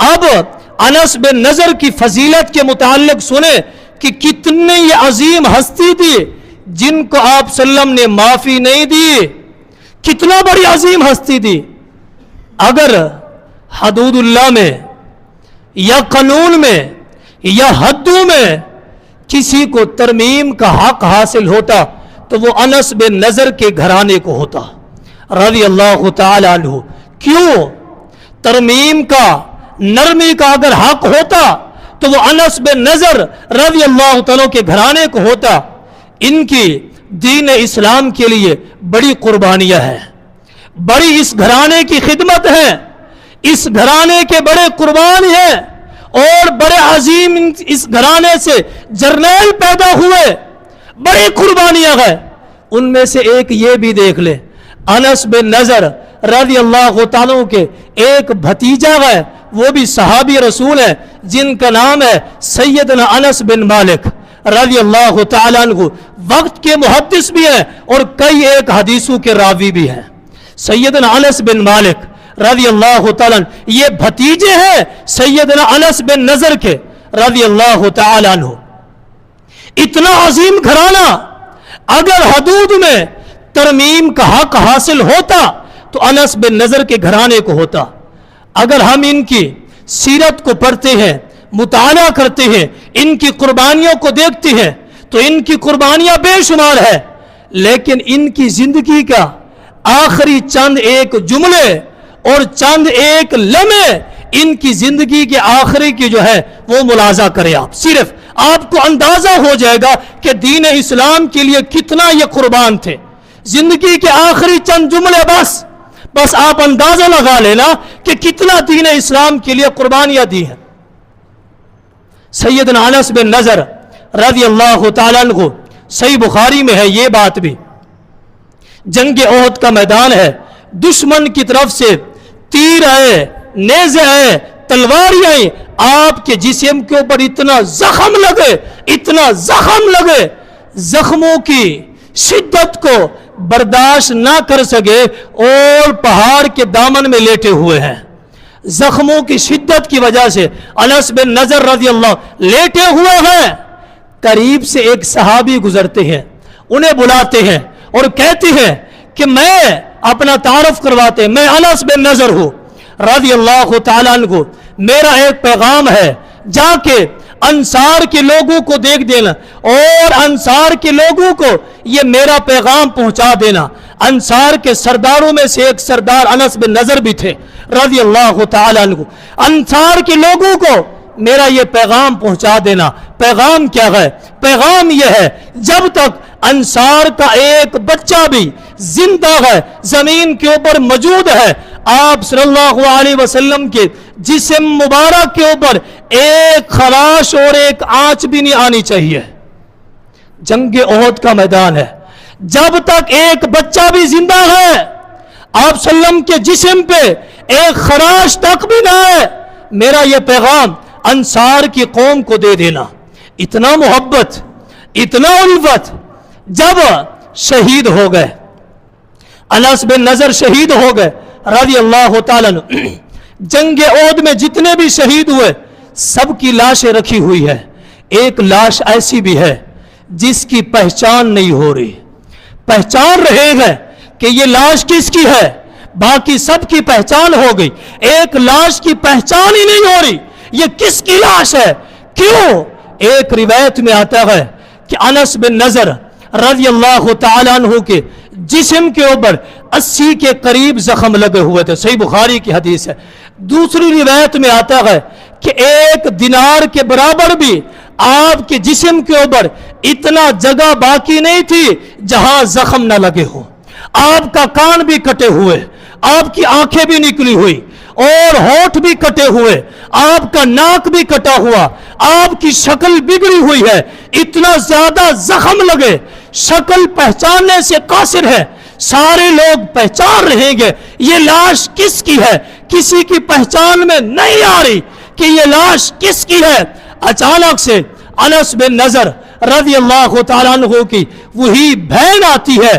اب انس بن نضر کی فضیلت کے متعلق سنے کہ کتنے یہ عظیم ہستی تھی جن کو آپ صلی اللہ علیہ وسلم نے معافی نہیں دی. کتنا بڑی عظیم ہستی تھی. اگر حدود اللہ میں یا قانون میں یا حدوں میں کسی کو ترمیم کا حق حاصل ہوتا تو وہ انس بن نضر کے گھرانے کو ہوتا رضی اللہ تعالی عنہ. کیوں؟ ترمیم کا، نرمی کا اگر حق ہوتا تو وہ انس بن نضر رضی اللہ تعالیٰ کے گھرانے کو ہوتا. ان کی دین اسلام کے لیے بڑی قربانیاں ہیں، بڑی اس گھرانے کی خدمت ہے، اس گھرانے کے بڑے قربان ہیں اور بڑے عظیم اس گھرانے سے جرنیل پیدا ہوئے، بڑی قربانیاں ہیں. ان میں سے ایک یہ بھی دیکھ لیں، انس بن نضر رضی اللہ تعالیٰ کے ایک بھتیجا ہے، وہ بھی صحابی رسول ہے، جن کا نام ہے سیدنا انس بن مالک رضی اللہ تعالیٰ عنہ. وقت کے محدث بھی ہیں اور کئی ایک حدیثوں کے راوی بھی ہیں. سیدنا انس بن مالک رضی اللہ تعالیٰ عنہ یہ بھتیجے ہیں سیدنا انس بن نضر کے رضی اللہ تعالیٰ عنہ. اتنا عظیم گھرانہ اگر حدود میں ترمیم کا حق حاصل ہوتا تو انس بن نضر کے گھرانے کو ہوتا. اگر ہم ان کی سیرت کو پڑھتے ہیں، مطالعہ کرتے ہیں، ان کی قربانیوں کو دیکھتے ہیں تو ان کی قربانیاں بے شمار ہے، لیکن ان کی زندگی کا آخری چند ایک جملے اور چند ایک لمحے ان کی زندگی کے آخری کی جو ہے وہ ملاحظہ کریں. آپ صرف آپ کو اندازہ ہو جائے گا کہ دین اسلام کے لیے کتنا یہ قربان تھے. زندگی کے آخری چند جملے بس آپ اندازہ لگا لینا کہ کتنا دین اسلام کے لیے قربانیاں دی ہیں. سیدنا انس بن نضر رضی اللہ تعالیٰ عنہ، صحیح بخاری میں ہے یہ بات بھی، جنگ احد کا میدان ہے، دشمن کی طرف سے تیر آئے، نیزے آئے، تلواریاں آئیں، آپ کے جسم کے اوپر اتنا زخم لگے، زخموں کی شدت کو برداشت نہ کر سکے اور پہاڑ کے دامن میں لیٹے ہوئے ہیں. زخموں کی شدت کی وجہ سے انس بن نضر رضی اللہ لیٹے ہوئے ہیں. قریب سے ایک صحابی گزرتے ہیں، انہیں بلاتے ہیں اور کہتے ہیں کہ میں اپنا تعارف کرواتے ہیں، میں انس بن نضر ہوں رضی اللہ تعالیٰ عنہ. میرا ایک پیغام ہے، جا کے انصار کے لوگوں کو دیکھ دینا اور انصار کے لوگوں کو یہ میرا پیغام پہنچا دینا. انصار کے سرداروں میں سے ایک سردار انس بن نضر بھی تھے رضی اللہ تعالیٰ عنہ. انصار کے لوگوں کو میرا یہ پیغام پہنچا دینا. پیغام کیا ہے؟ پیغام یہ ہے، جب تک انصار کا ایک بچہ بھی زندہ ہے، زمین کے اوپر موجود ہے، آپ صلی اللہ علیہ وسلم کے جسم مبارک کے اوپر ایک خراش اور ایک آنچ بھی نہیں آنی چاہیے. جنگ احد کا میدان ہے، جب تک ایک بچہ بھی زندہ ہے، آپ صلی اللہ علیہ وسلم کے جسم پہ ایک خراش تک بھی نہ ہے، میرا یہ پیغام انصار کی قوم کو دے دینا. اتنا محبت، اتنا الفت. جب شہید ہو گئے، انس بن نضر شہید ہو گئے رضی اللہ تعالیٰ عنہ. جنگ احد میں جتنے بھی شہید ہوئے سب کی لاشیں رکھی ہوئی ہے. ایک لاش ایسی بھی ہے جس کی پہچان نہیں ہو رہی. پہچان رہے ہیں کہ یہ لاش کس کی ہے، باقی سب کی پہچان ہو گئی، ایک لاش کی پہچان ہی نہیں ہو رہی، یہ کس کی لاش ہے؟ کیوں؟ ایک روایت میں آتا ہے کہ انس بن نضر رضی اللہ تعالیٰ عنہ کے جسم کے اوپر 80 کے قریب زخم لگے ہوئے تھے، صحیح بخاری کی حدیث ہے. دوسری روایت میں آتا ہے کہ ایک دینار کے برابر بھی آپ کے جسم کے اوپر اتنا جگہ باقی نہیں تھی جہاں زخم نہ لگے ہو. آپ کا کان بھی کٹے ہوئے، آپ کی آنکھیں بھی نکلی ہوئی اور ہونٹ بھی کٹے ہوئے، آپ کا ناک بھی کٹا ہوا، آپ کی شکل بگڑی ہوئی ہے، اتنا زیادہ زخم لگے، شکل پہچاننے سے قاصر ہے. سارے لوگ پہچان رہیں گے یہ لاش کس کی ہے، کسی کی پہچان میں نہیں آ رہی کہ یہ لاش کس کی ہے. اچانک سے انس بن نضر رضی اللہ تعالیٰ عنہ کی وہی بہن آتی ہے